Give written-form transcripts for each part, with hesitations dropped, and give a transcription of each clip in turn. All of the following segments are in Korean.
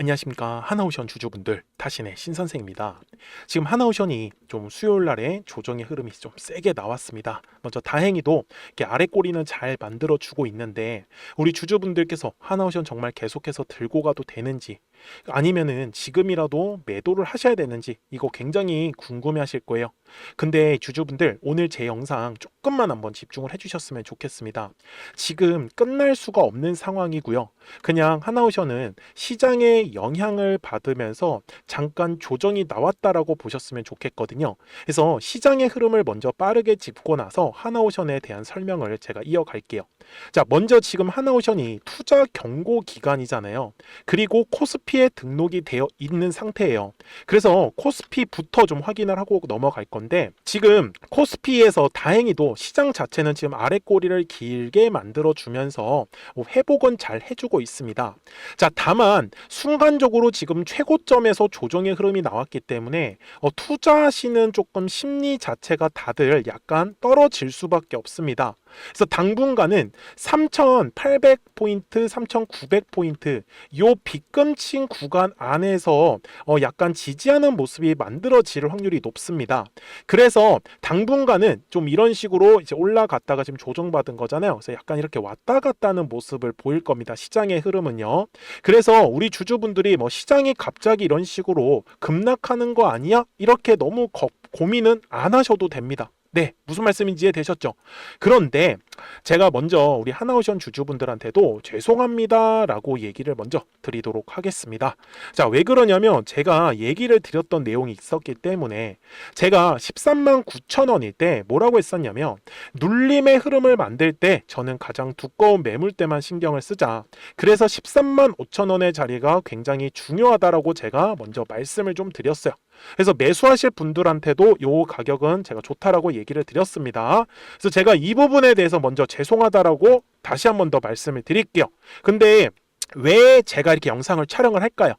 안녕하십니까. 하나오션 주주분들, 타신의 신선생입니다. 지금 하나오션이 좀 수요일날에 조정의 흐름이 좀 세게 나왔습니다. 먼저 다행히도 이렇게 아래 꼬리는 잘 만들어주고 있는데, 우리 주주분들께서 하나오션 정말 계속해서 들고 가도 되는지, 아니면은 지금이라도 매도를 하셔야 되는지, 이거 굉장히 궁금해 하실 거예요. 근데 주주분들, 오늘 제 영상 조금만 한번 집중을 해주셨으면 좋겠습니다. 지금 끝날 수가 없는 상황이고요. 그냥 하나오션은 시장의 영향을 받으면서 잠깐 조정이 나왔다라고 보셨으면 좋겠거든요. 그래서 시장의 흐름을 먼저 빠르게 짚고 나서 하나오션에 대한 설명을 제가 이어갈게요. 자, 먼저 지금 하나오션이 투자 경고 기간이잖아요. 그리고 코스피에 등록이 되어 있는 상태예요. 그래서 코스피부터 좀 확인을 하고 넘어갈 건데, 지금 코스피에서 다행히도 시장 자체는 지금 아래 꼬리를 길게 만들어 주면서 회복은 잘 해주고 있습니다. 자, 다만 순간적으로 지금 최고점에서 조정의 흐름이 나왔기 때문에 투자하시는 조금 심리 자체가 다들 약간 떨어질 수밖에 없습니다. 그래서 당분간은 3,800포인트, 3,900포인트 요 빗금친 구간 안에서 약간 지지하는 모습이 만들어질 확률이 높습니다. 그래서 당분간은 좀 이런 식으로 이제 올라갔다가 지금 조정받은 거잖아요. 그래서 약간 이렇게 왔다 갔다 하는 모습을 보일 겁니다. 시장의 흐름은요. 그래서 우리 주주분들이 뭐 시장이 갑자기 이런 식으로 급락하는 거 아니야? 이렇게 너무 고민은 안 하셔도 됩니다. 네, 무슨 말씀인지 이해되셨죠? 그런데 제가 먼저 우리 하나오션 주주분들한테도 죄송합니다 라고 얘기를 먼저 드리도록 하겠습니다. 자, 왜 그러냐면 제가 얘기를 드렸던 내용이 있었기 때문에, 제가 13만 9천 원일 때 뭐라고 했었냐면, 눌림의 흐름을 만들 때 저는 가장 두꺼운 매물대만 신경을 쓰자. 그래서 13만 5천 원의 자리가 굉장히 중요하다라고 제가 먼저 말씀을 좀 드렸어요. 그래서 매수하실 분들한테도 요 가격은 제가 좋다라고 얘기를 드렸습니다. 그래서 제가 이 부분에 대해서 먼저 죄송하다라고 다시 한 번 더 말씀을 드릴게요. 근데 왜 제가 이렇게 영상을 촬영을 할까요?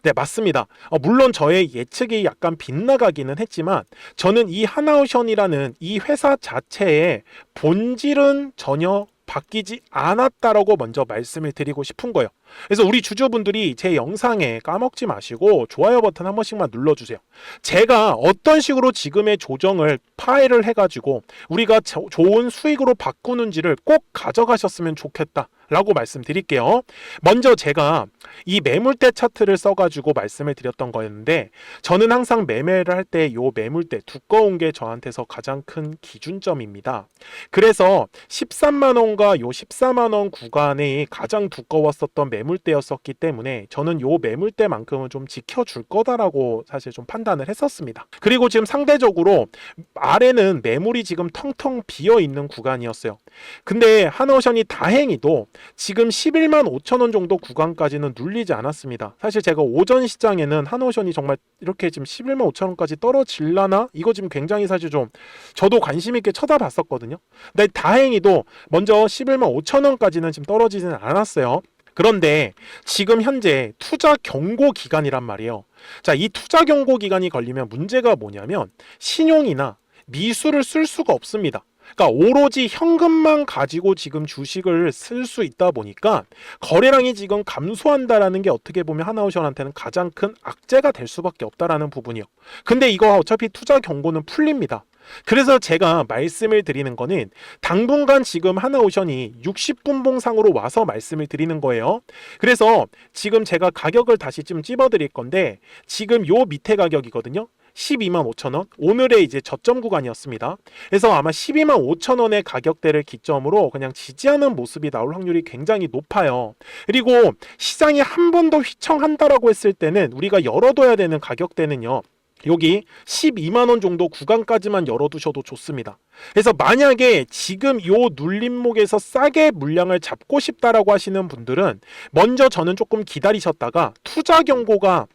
네, 맞습니다. 물론 저의 예측이 약간 빗나가기는 했지만, 저는 이 하나오션이라는 이 회사 자체의 본질은 전혀 바뀌지 않았다라고 먼저 말씀을 드리고 싶은 거예요. 그래서 우리 주주분들이 제 영상에 까먹지 마시고 좋아요 버튼 한 번씩만 눌러주세요. 제가 어떤 식으로 지금의 조정을 파해를 해가지고 우리가 좋은 수익으로 바꾸는지를 꼭 가져가셨으면 좋겠다 라고 말씀드릴게요. 먼저 제가 이 매물대 차트를 써가지고 말씀을 드렸던 거였는데, 저는 항상 매매를 할 때 요 매물대 두꺼운 게 저한테서 가장 큰 기준점입니다. 그래서 13만원과 요 14만원 구간이 가장 두꺼웠었던 매물대였었기 때문에 저는 요 매물대만큼은 좀 지켜줄 거다라고 사실 좀 판단을 했었습니다. 그리고 지금 상대적으로 아래는 매물이 지금 텅텅 비어 있는 구간이었어요. 근데 하나오션이 다행히도 지금 11만 5천 원 정도 구간까지는 눌리지 않았습니다. 사실 제가 오전 시장에는 하나오션이 정말 이렇게 지금 11만 5천 원까지 떨어질라나? 이거 지금 굉장히 사실 좀 저도 관심 있게 쳐다봤었거든요. 근데 다행히도 먼저 11만 5천 원까지는 지금 떨어지지는 않았어요. 그런데 지금 현재 투자 경고 기간이란 말이에요. 자, 이 투자 경고 기간이 걸리면 문제가 뭐냐면 신용이나 미수를 쓸 수가 없습니다. 그러니까 오로지 현금만 가지고 지금 주식을 쓸 수 있다 보니까 거래량이 지금 감소한다라는 게 어떻게 보면 하나오션한테는 가장 큰 악재가 될 수밖에 없다라는 부분이요. 근데 이거 어차피 투자 경고는 풀립니다. 그래서 제가 말씀을 드리는 거는 당분간 지금 하나오션이 60분봉상으로 와서 말씀을 드리는 거예요. 그래서 지금 제가 가격을 다시 좀 찝어 드릴 건데, 지금 요 밑에 가격이거든요. 12만 5천 원, 오늘의 이제 저점 구간이었습니다. 그래서 아마 12만 5천 원의 가격대를 기점으로 그냥 지지하는 모습이 나올 확률이 굉장히 높아요. 그리고 시장이 한 번 더 휘청한다라고 했을 때는 우리가 열어둬야 되는 가격대는요, 여기 12만 원 정도 구간까지만 열어두셔도 좋습니다. 그래서 만약에 지금 요 눌림목에서 싸게 물량을 잡고 싶다라고 하시는 분들은 먼저 저는 조금 기다리셨다가 투자 경고가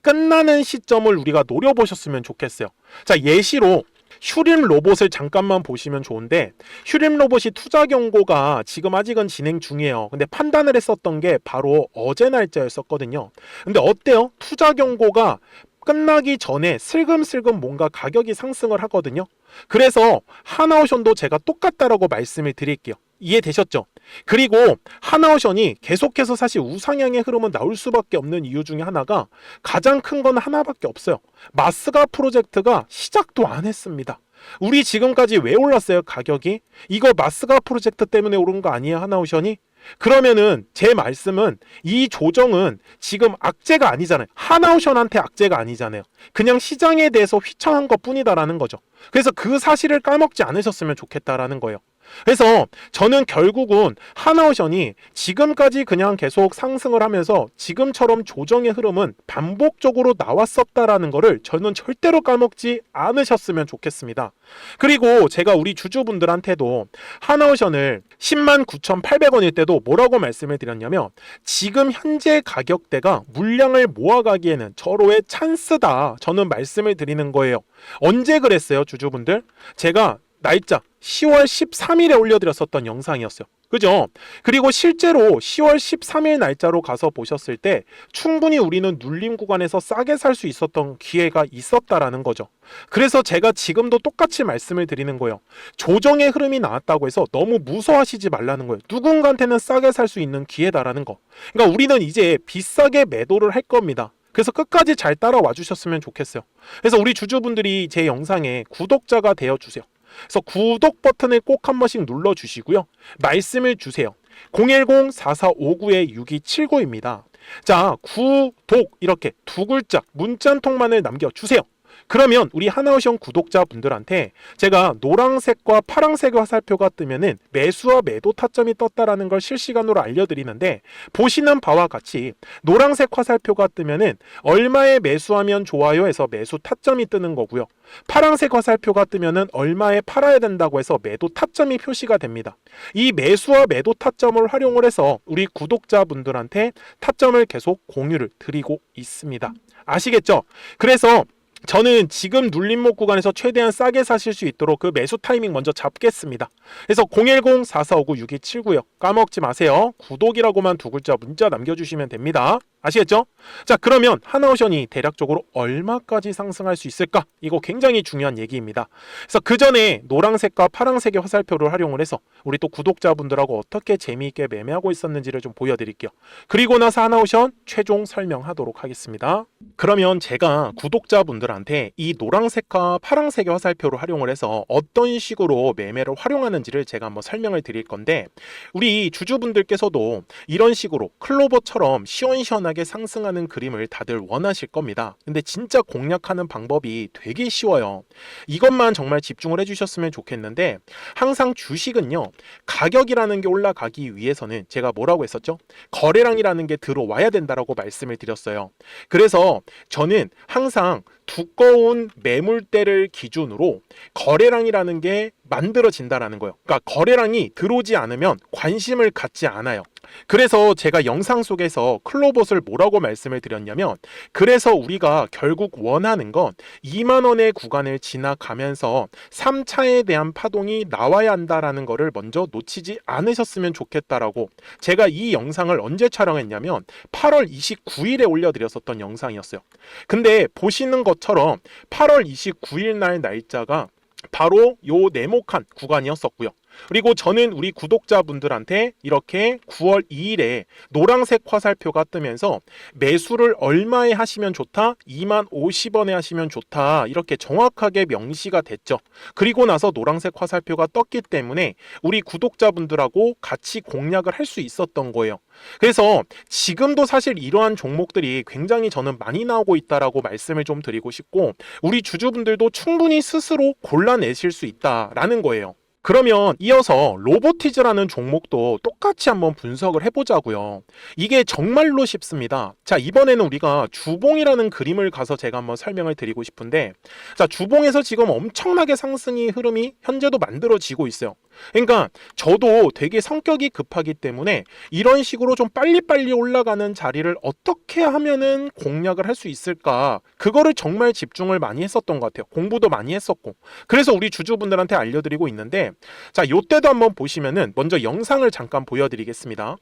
끝나는 시점을 우리가 노려보셨으면 좋겠어요. 자, 예시로 휴림 로봇을 잠깐만 보시면 좋은데, 휴림 로봇이 투자 경고가 지금 아직은 진행 중이에요. 근데 판단을 했었던 게 바로 어제 날짜였었거든요. 근데 어때요? 투자 경고가 끝나기 전에 슬금슬금 뭔가 가격이 상승을 하거든요. 그래서 하나오션도 제가 똑같다라고 말씀을 드릴게요. 이해되셨죠? 그리고 하나오션이 계속해서 사실 우상향의 흐름은 나올 수밖에 없는 이유 중에 하나가 가장 큰 건 하나밖에 없어요. 마스가 프로젝트가 시작도 안 했습니다. 우리 지금까지 왜 올랐어요? 가격이? 이거 마스가 프로젝트 때문에 오른 거 아니에요? 하나오션이? 그러면은 제 말씀은 이 조정은 지금 악재가 아니잖아요. 하나오션한테 악재가 아니잖아요. 그냥 시장에 대해서 휘청한 것 뿐이다라는 거죠. 그래서 그 사실을 까먹지 않으셨으면 좋겠다라는 거예요. 그래서 저는 결국은 하나오션이 지금까지 그냥 계속 상승을 하면서 지금처럼 조정의 흐름은 반복적으로 나왔었다라는 거를 저는 절대로 까먹지 않으셨으면 좋겠습니다. 그리고 제가 우리 주주분들한테도 하나오션을 109,800원일 때도 뭐라고 말씀을 드렸냐면 지금 현재 가격대가 물량을 모아가기에는 절호의 찬스다. 저는 말씀을 드리는 거예요. 언제 그랬어요, 주주분들? 제가 날짜 10월 13일에 올려드렸었던 영상이었어요. 그죠? 그리고 실제로 10월 13일 날짜로 가서 보셨을 때 충분히 우리는 눌림 구간에서 싸게 살 수 있었던 기회가 있었다라는 거죠. 그래서 제가 지금도 똑같이 말씀을 드리는 거예요. 조정의 흐름이 나왔다고 해서 너무 무서워하시지 말라는 거예요. 누군가한테는 싸게 살 수 있는 기회다라는 거. 그러니까 우리는 이제 비싸게 매도를 할 겁니다. 그래서 끝까지 잘 따라와 주셨으면 좋겠어요. 그래서 우리 주주분들이 제 영상에 구독자가 되어 주세요. 그래서 구독 버튼을 꼭 한 번씩 눌러 주시고요. 말씀을 주세요. 010-4459-6279입니다. 자, 구독 이렇게 두 글자 문자 한 통만을 남겨주세요. 그러면 우리 하나오션 구독자분들한테 제가 노란색과 파란색 화살표가 뜨면은 매수와 매도 타점이 떴다라는 걸 실시간으로 알려드리는데 보시는 바와 같이 노란색 화살표가 뜨면은 얼마에 매수하면 좋아요 해서 매수 타점이 뜨는 거고요. 파란색 화살표가 뜨면은 얼마에 팔아야 된다고 해서 매도 타점이 표시가 됩니다. 이 매수와 매도 타점을 활용을 해서 우리 구독자분들한테 타점을 계속 공유를 드리고 있습니다. 아시겠죠? 그래서 저는 지금 눌림목 구간에서 최대한 싸게 사실 수 있도록 그 매수 타이밍 먼저 잡겠습니다. 그래서 010-4459-6279요. 까먹지 마세요. 구독이라고만 두 글자 문자 남겨주시면 됩니다. 아시겠죠? 자, 그러면 하나오션이 대략적으로 얼마까지 상승할 수 있을까? 이거 굉장히 중요한 얘기입니다. 그래서 그 전에 노란색과 파란색의 화살표를 활용을 해서 우리 또 구독자분들하고 어떻게 재미있게 매매하고 있었는지를 좀 보여드릴게요. 그리고 나서 하나오션 최종 설명하도록 하겠습니다. 그러면 제가 구독자분들한테 이 노란색과 파란색의 화살표를 활용을 해서 어떤 식으로 매매를 활용하는지를 제가 한번 설명을 드릴 건데 우리 주주분들께서도 이런 식으로 클로버처럼 시원시원하게 상승하는 그림을 다들 원하실 겁니다. 근데 진짜 공략하는 방법이 되게 쉬워요. 이것만 정말 집중을 해주셨으면 좋겠는데 항상 주식은요, 가격이라는 게 올라가기 위해서는 제가 뭐라고 했었죠? 거래량이라는 게 들어와야 된다라고 말씀을 드렸어요. 그래서 저는 항상 두꺼운 매물대를 기준으로 거래량이라는 게 만들어진다라는 거예요. 그러니까 거래량이 들어오지 않으면 관심을 갖지 않아요. 그래서 제가 영상 속에서 클로봇을 뭐라고 말씀을 드렸냐면 그래서 우리가 결국 원하는 건 2만 원의 구간을 지나가면서 3차에 대한 파동이 나와야 한다라는 거를 먼저 놓치지 않으셨으면 좋겠다라고 제가 이 영상을 언제 촬영했냐면 8월 29일에 올려드렸었던 영상이었어요. 근데 보시는 것처럼 8월 29일 날 날짜가 바로 요 네모칸 구간이었었고요. 그리고 저는 우리 구독자분들한테 이렇게 9월 2일에 노란색 화살표가 뜨면서 매수를 얼마에 하시면 좋다? 2만 50원에 하시면 좋다. 이렇게 정확하게 명시가 됐죠. 그리고 나서 노란색 화살표가 떴기 때문에 우리 구독자분들하고 같이 공략을 할 수 있었던 거예요. 그래서 지금도 사실 이러한 종목들이 굉장히 저는 많이 나오고 있다라고 말씀을 좀 드리고 싶고 우리 주주분들도 충분히 스스로 골라내실 수 있다라는 거예요. 그러면 이어서 로보티즈라는 종목도 똑같이 한번 분석을 해보자고요. 이게 정말로 쉽습니다. 자, 이번에는 우리가 주봉이라는 그림을 가서 제가 한번 설명을 드리고 싶은데 자, 주봉에서 지금 엄청나게 상승이 흐름이 현재도 만들어지고 있어요. 그러니까 저도 되게 성격이 급하기 때문에 이런 식으로 좀 빨리빨리 올라가는 자리를 어떻게 하면은 공략을 할 수 있을까, 그거를 정말 집중을 많이 했었던 것 같아요. 공부도 많이 했었고. 그래서 우리 주주분들한테 알려드리고 있는데 자, 요때도 한번 보시면은 먼저 영상을 잠깐 보여드리겠습니다.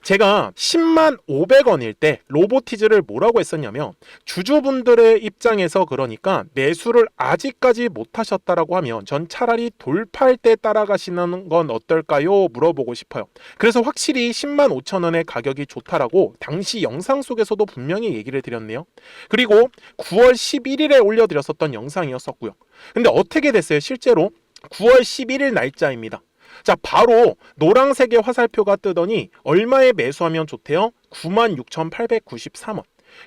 제가 10만 500원일 때 로보티즈를 뭐라고 했었냐면 주주분들의 입장에서 그러니까 매수를 아직까지 못 하셨다라고 하면 전 차라리 돌파할 때 따라가시는 보시는 건 어떨까요? 물어보고 싶어요. 그래서 확실히 105,000원의 가격이 좋다라고 당시 영상 속에서도 분명히 얘기를 드렸네요. 그리고 9월 11일에 올려드렸었던 영상이었었고요. 근데 어떻게 됐어요? 실제로 9월 11일 날짜입니다. 자, 바로 노란색의 화살표가 뜨더니 얼마에 매수하면 좋대요? 96,893원.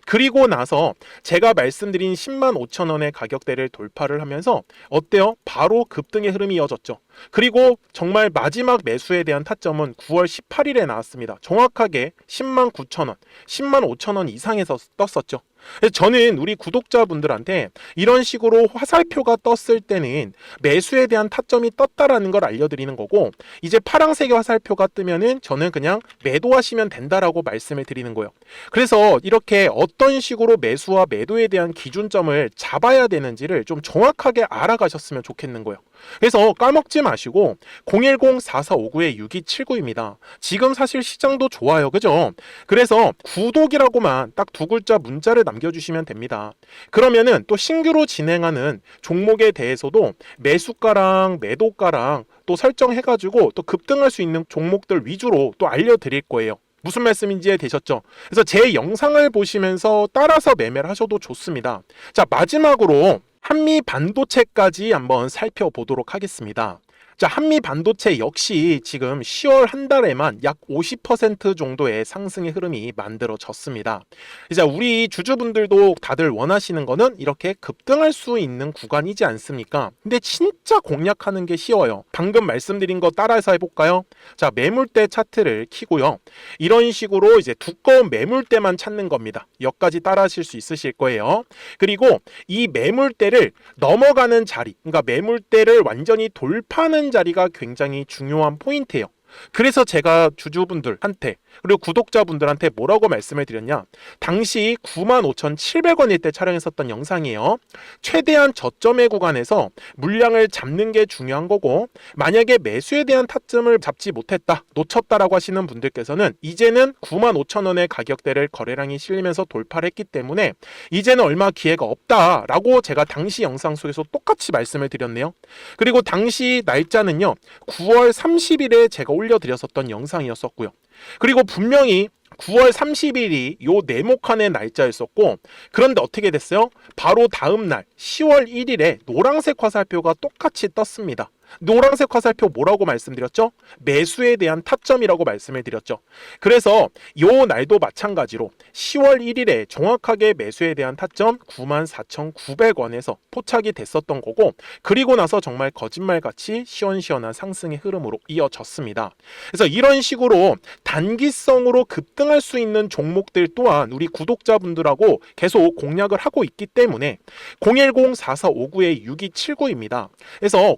그리고 나서 제가 말씀드린 105,000원의 가격대를 돌파를 하면서 어때요? 바로 급등의 흐름이 이어졌죠. 그리고 정말 마지막 매수에 대한 타점은 9월 18일에 나왔습니다. 정확하게 109,000원, 105,000원 이상에서 떴었죠. 그래서 저는 우리 구독자분들한테 이런 식으로 화살표가 떴을 때는 매수에 대한 타점이 떴다라는 걸 알려드리는 거고, 이제 파란색의 화살표가 뜨면은 저는 그냥 매도하시면 된다라고 말씀을 드리는 거예요. 그래서 이렇게 어떤 식으로 매수와 매도에 대한 기준점을 잡아야 되는지를 좀 정확하게 알아가셨으면 좋겠는 거예요. 그래서 까먹지 마시고 010-4459-6279입니다. 지금 사실 시장도 좋아요, 그죠? 그래서 구독이라고만 딱 두 글자 문자를 남겨주시면 됩니다. 그러면은 또 신규로 진행하는 종목에 대해서도 매수가랑 매도가랑 또 설정해가지고 또 급등할 수 있는 종목들 위주로 또 알려드릴 거예요. 무슨 말씀인지 이해되셨죠? 그래서 제 영상을 보시면서 따라서 매매를 하셔도 좋습니다. 자, 마지막으로 한미 반도체까지 한번 살펴보도록 하겠습니다. 자, 한미 반도체 역시 지금 10월 한 달에만 약 50% 정도의 상승의 흐름이 만들어졌습니다. 이제 우리 주주분들도 다들 원하시는 거는 이렇게 급등할 수 있는 구간이지 않습니까? 근데 진짜 공략하는 게 쉬워요. 방금 말씀드린 거 따라서 해볼까요? 자, 매물대 차트를 켜고요. 이런 식으로 이제 두꺼운 매물대만 찾는 겁니다. 여기까지 따라 하실 수 있으실 거예요. 그리고 이 매물대를 넘어가는 자리, 그러니까 매물대를 완전히 돌파하는 자리가 굉장히 중요한 포인트예요. 그래서 제가 주주분들한테 그리고 구독자분들한테 뭐라고 말씀을 드렸냐, 당시 95,700원일 때 촬영했었던 영상이에요. 최대한 저점의 구간에서 물량을 잡는 게 중요한 거고, 만약에 매수에 대한 타점을 잡지 못했다, 놓쳤다라고 하시는 분들께서는 이제는 95,000원의 가격대를 거래량이 실리면서 돌파를 했기 때문에 이제는 얼마 기회가 없다라고 제가 당시 영상 속에서 똑같이 말씀을 드렸네요. 그리고 당시 날짜는요, 9월 30일에 제가 올려드렸었던 영상이었었고요. 그리고 분명히 9월 30일이 요 네모칸의 날짜였었고, 그런데 어떻게 됐어요? 바로 다음 날 10월 1일에 노란색 화살표가 똑같이 떴습니다. 노란색 화살표 뭐라고 말씀드렸죠? 매수에 대한 타점이라고 말씀을 드렸죠. 그래서 요 날도 마찬가지로 10월 1일에 정확하게 매수에 대한 타점 94,900원에서 포착이 됐었던 거고, 그리고 나서 정말 거짓말같이 시원시원한 상승의 흐름으로 이어졌습니다. 그래서 이런 식으로 단기성으로 급등할 수 있는 종목들 또한 우리 구독자분들하고 계속 공략을 하고 있기 때문에 010-4459-6279입니다. 그래서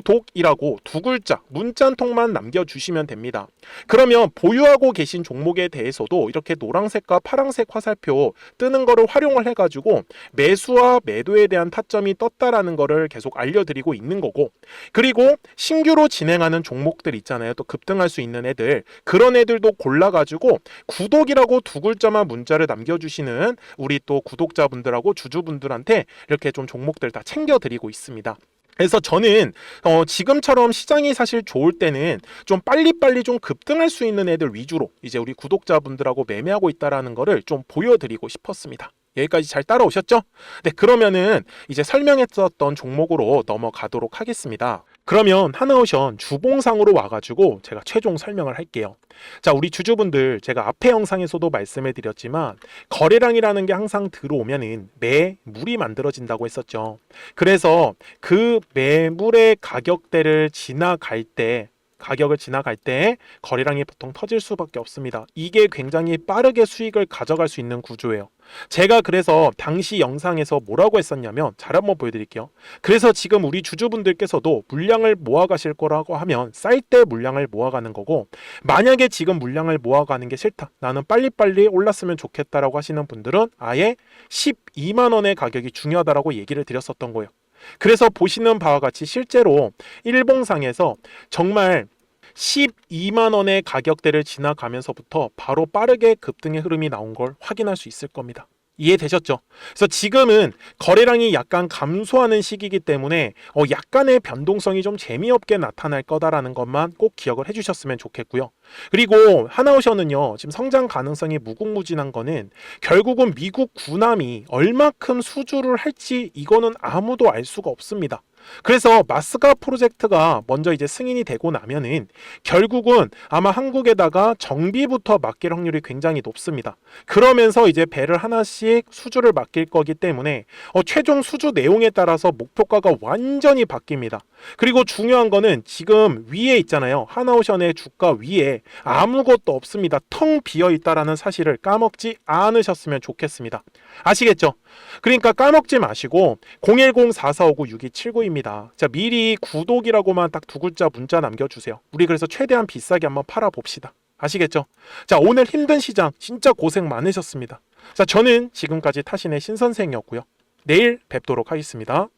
구독이라고 두 글자 문자 한 통만 남겨주시면 됩니다. 그러면 보유하고 계신 종목에 대해서도 이렇게 노란색과 파란색 화살표 뜨는 거를 활용을 해가지고 매수와 매도에 대한 타점이 떴다라는 거를 계속 알려드리고 있는 거고, 그리고 신규로 진행하는 종목들 있잖아요. 또 급등할 수 있는 애들, 그런 애들도 골라가지고 구독이라고 두 글자만 문자를 남겨주시는 우리 또 구독자분들하고 주주분들한테 이렇게 좀 종목들 다 챙겨드리고 있습니다. 그래서 저는 지금처럼 시장이 사실 좋을 때는 좀 빨리빨리 좀 급등할 수 있는 애들 위주로 이제 우리 구독자분들하고 매매하고 있다라는 거를 좀 보여드리고 싶었습니다. 여기까지 잘 따라오셨죠? 네, 그러면은 이제 설명했었던 종목으로 넘어가도록 하겠습니다. 그러면 하나오션 주봉상으로 와가지고 제가 최종 설명을 할게요. 자, 우리 주주분들, 제가 앞에 영상에서도 말씀을 드렸지만 거래량이라는 게 항상 들어오면은 매물이 만들어진다고 했었죠. 그래서 그 매물의 가격대를 가격을 지나갈 때 거래량이 보통 터질 수밖에 없습니다. 이게 굉장히 빠르게 수익을 가져갈 수 있는 구조예요. 제가 그래서 당시 영상에서 뭐라고 했었냐면, 잘 한번 보여드릴게요. 그래서 지금 우리 주주분들께서도 물량을 모아가실 거라고 하면 쌀 때 물량을 모아가는 거고, 만약에 지금 물량을 모아가는 게 싫다, 나는 빨리빨리 올랐으면 좋겠다라고 하시는 분들은 아예 12만원의 가격이 중요하다라고 얘기를 드렸었던 거예요. 그래서 보시는 바와 같이 실제로 일봉상에서 정말 12만원의 가격대를 지나가면서부터 바로 빠르게 급등의 흐름이 나온 걸 확인할 수 있을 겁니다. 이해되셨죠? 그래서 지금은 거래량이 약간 감소하는 시기이기 때문에 약간의 변동성이 좀 재미없게 나타날 거다라는 것만 꼭 기억을 해주셨으면 좋겠고요. 그리고 하나오션은요, 지금 성장 가능성이 무궁무진한 거는 결국은 미국 군함이 얼마큼 수주를 할지 이거는 아무도 알 수가 없습니다. 그래서 마스가 프로젝트가 먼저 이제 승인이 되고 나면은 결국은 아마 한국에다가 정비부터 맡길 확률이 굉장히 높습니다. 그러면서 이제 배를 하나씩 수주를 맡길 거기 때문에 최종 수주 내용에 따라서 목표가가 완전히 바뀝니다. 그리고 중요한 거는 지금 위에 있잖아요. 하나오션의 주가 위에 아무것도 없습니다. 텅 비어 있다라는 사실을 까먹지 않으셨으면 좋겠습니다. 아시겠죠? 그러니까 까먹지 마시고 010-4459-6279입니다. 자, 미리 구독이라고만 딱 두 글자 문자 남겨주세요. 우리 그래서 최대한 비싸게 한번 팔아봅시다. 아시겠죠? 자, 오늘 힘든 시장 진짜 고생 많으셨습니다. 자, 저는 지금까지 타신의 신선생이었고요. 내일 뵙도록 하겠습니다.